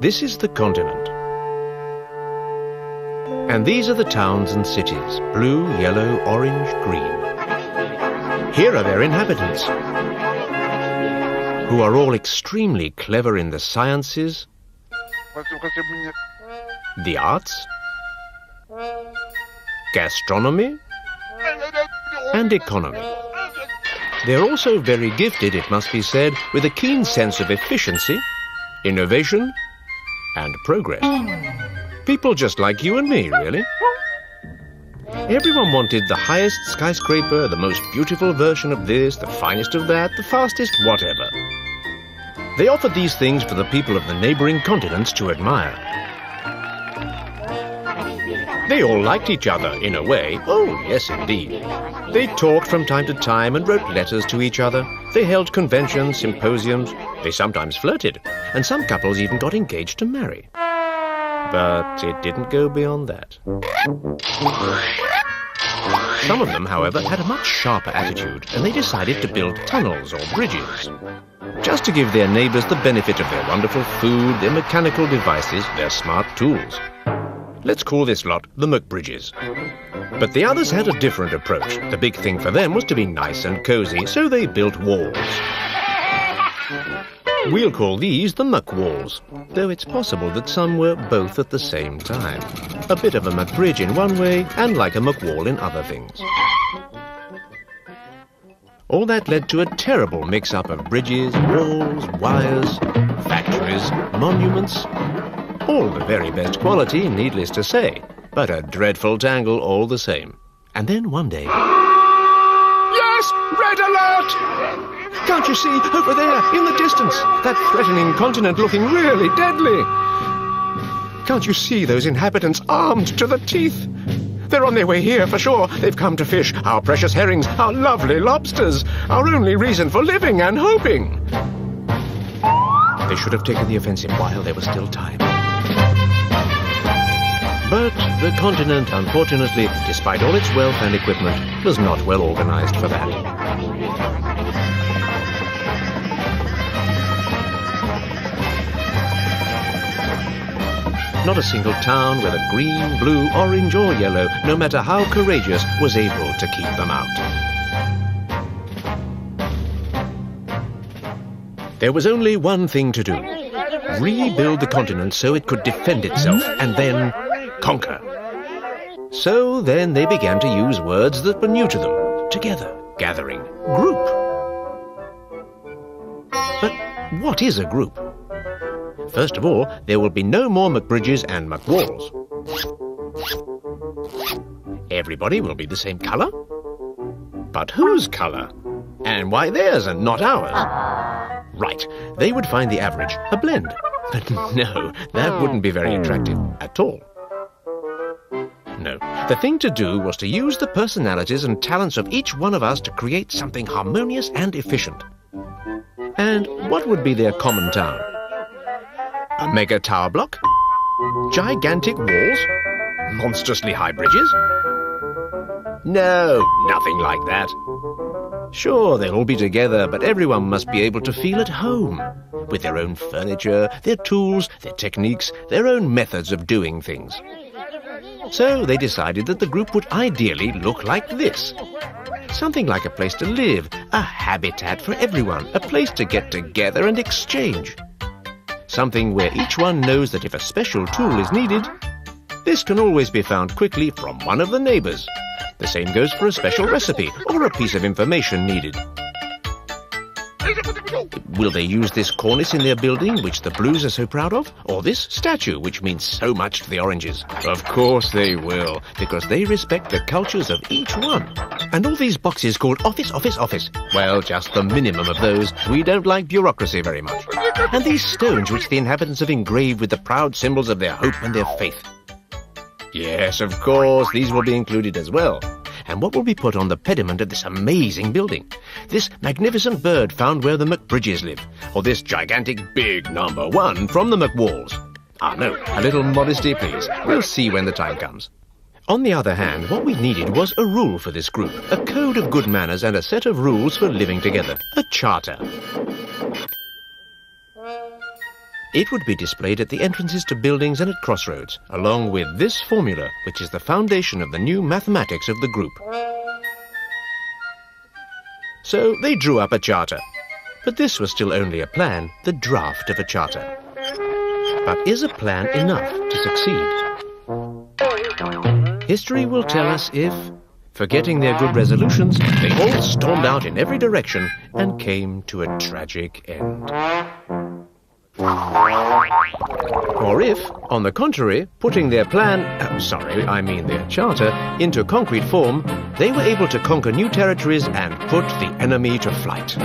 This is the continent. And these are the towns and cities, blue, yellow, orange, green. Here are their inhabitants, who are all extremely clever in the sciences, the arts, gastronomy, and economy. They're also very gifted, it must be said, with a keen sense of efficiency, innovation, and progress. People just like you and me, really. Everyone wanted the highest skyscraper, the most beautiful version of this, the finest of that, the fastest whatever. They offered these things for the people of the neighboring continents to admire. They all liked each other, in a way. Oh, yes, indeed. They talked from time to time and wrote letters to each other. They held conventions, symposiums. They sometimes flirted, and some couples even got engaged to marry. But it didn't go beyond that. Some of them, however, had a much sharper attitude, and they decided to build tunnels or bridges, just to give their neighbors the benefit of their wonderful food, their mechanical devices, their smart tools. Let's call this lot the McBridges. But the others had a different approach. The big thing for them was to be nice and cozy, so they built walls. We'll call these the muck walls, though it's possible that some were both at the same time. A bit of a McBridge in one way, and like a muck wall in other things. All that led to a terrible mix-up of bridges, walls, wires, factories, monuments. All the very best quality, needless to say, but a dreadful tangle all the same. And then one day... Yes! Red alert! Can't you see, over there, in the distance, that threatening continent looking really deadly? Can't you see those inhabitants armed to the teeth? They're on their way here, for sure. They've come to fish our precious herrings, our lovely lobsters, our only reason for living and hoping. They should have taken the offensive while there was still time. But the continent, unfortunately, despite all its wealth and equipment, was not well organized for that. Not a single town, whether green, blue, orange or yellow, no matter how courageous, was able to keep them out. There was only one thing to do. Rebuild the continent so it could defend itself, and then conquer. So then they began to use words that were new to them. Together, gathering, group. But what is a group? First of all, there will be no more McBridges and McWalls. Everybody will be the same colour. But whose colour? And why theirs and not ours? Right, they would find the average, a blend. But no, that wouldn't be very attractive at all. No, the thing to do was to use the personalities and talents of each one of us to create something harmonious and efficient. And what would be their common town? A mega tower block? Gigantic walls? Monstrously high bridges? No, nothing like that. Sure, they'll all be together, but everyone must be able to feel at home, with their own furniture, their tools, their techniques, their own methods of doing things. So they decided that the group would ideally look like this. Something like a place to live, a habitat for everyone, a place to get together and exchange. Something where each one knows that if a special tool is needed, this can always be found quickly from one of the neighbors. The same goes for a special recipe or a piece of information needed. Will they use this cornice in their building, which the Blues are so proud of? Or this statue, which means so much to the Oranges? Of course they will, because they respect the cultures of each one. And all these boxes called office, office, office. Well, just the minimum of those. We don't like bureaucracy very much. And these stones which the inhabitants have engraved with the proud symbols of their hope and their faith. Yes, of course, these will be included as well. And what will be put on the pediment of this amazing building? This magnificent bird found where the McBridges live, or this gigantic big number 1 from the McWalls. Ah, no, a little modesty, please. We'll see when the time comes. On the other hand, what we needed was a rule for this group, a code of good manners and a set of rules for living together, a charter. It would be displayed at the entrances to buildings and at crossroads, along with this formula, which is the foundation of the new mathematics of the group. So they drew up a charter. But this was still only a plan, the draft of a charter. But is a plan enough to succeed? History will tell us if, forgetting their good resolutions, they all stormed out in every direction and came to a tragic end. Or if, on the contrary, putting their plan, their charter, into concrete form, they were able to conquer new territories and put the enemy to flight.